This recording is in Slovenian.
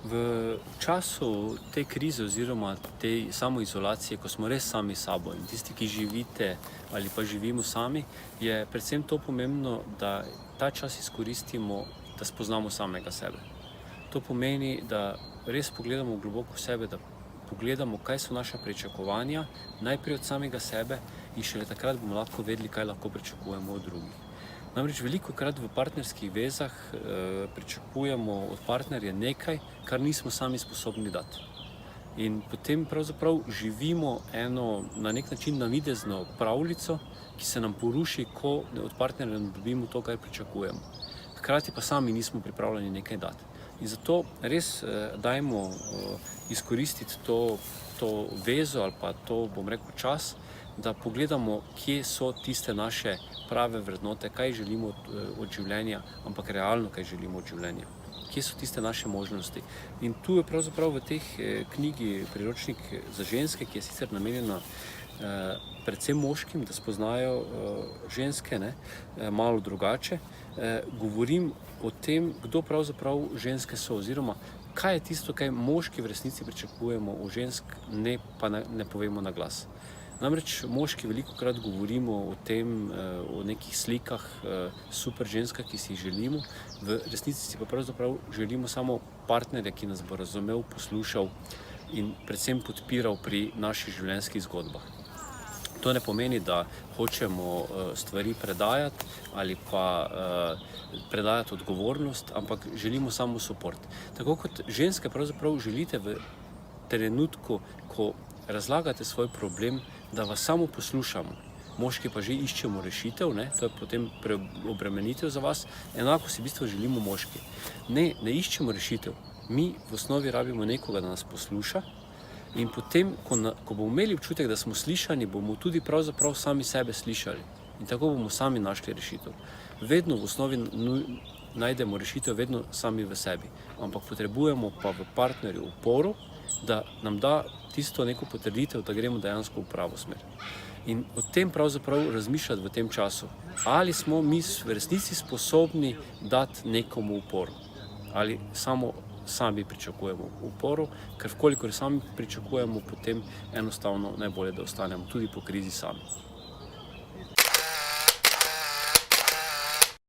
V času te krize oziroma te samoizolacije, ko smo res sami s sabo in tisti, ki živite ali pa živimo sami, je predvsem to pomembno, da ta čas izkoristimo, da spoznamo samega sebe. To pomeni, da res pogledamo globoko v sebe, da pogledamo, kaj so naša pričakovanja, najprej od samega sebe in šele takrat bomo lahko vedeli, kaj lahko pričakujemo od drugih. Namreč velikokrat v partnerskih vezah pričakujemo od partnerja nekaj, kar nismo sami sposobni dati. In potem pravzaprav živimo eno na nek način navidezno pravljico, ki se nam poruši, ko od partnerja ne dobimo to, kar pričakujemo. Hkrati pa sami nismo pripravljeni nekaj dati. In zato res dajmo izkoristiti to vezo ali pa to, bom rekel, čas, da pogledamo, kje so tiste naše prave vrednote, kaj želimo od življenja, ampak realno, kaj želimo od življenja. Kje so tiste naše možnosti. In tu je pravzaprav v teh knjigi priročnik za ženske, ki je sicer namenjena predvsem moškim, da spoznajo ženske malo drugače. Govorim o tem, kdo pravzaprav ženske so, oziroma kaj je tisto, kaj moški v resnici pričakujemo od žensk, pa ne povemo na glas. Namreč moški velikokrat govorimo o tem, o nekih slikah super ženska, ki si jih želimo, v resnici si pa pravzaprav želimo samo partnerja, ki nas bo razumel, poslušal in predvsem podpiral pri naših življenjskih zgodbah. To ne pomeni, da hočemo stvari predajati ali pa predajati odgovornost, ampak želimo samo suport. Tako kot ženske pravzaprav želite v trenutku, ko razlagate svoj problem, da vas samo poslušamo. Moški pa že iščemo rešitev, to je potem preobremenitev za vas, enako si v bistvu želimo moški. Ne iščemo rešitev, mi v osnovi rabimo nekoga, da nas posluša in potem, ko bomo imeli občutek, da smo slišani, bomo tudi pravzaprav sami sebe slišali in tako bomo sami našli rešitev. Vedno v osnovi najdemo rešitev, vedno sami v sebi, ampak potrebujemo pa v partnerju oporo, da nam da tisto neko potrditev, da gremo dejansko v pravo smer. In o tem pravzaprav razmišljati v tem času. Ali smo mi v resnici sposobni dati nekomu uporo? Ali samo sami pričakujemo uporo? Ker vkolikor sami pričakujemo, potem enostavno najbolje, da ostanemo tudi po krizi sami.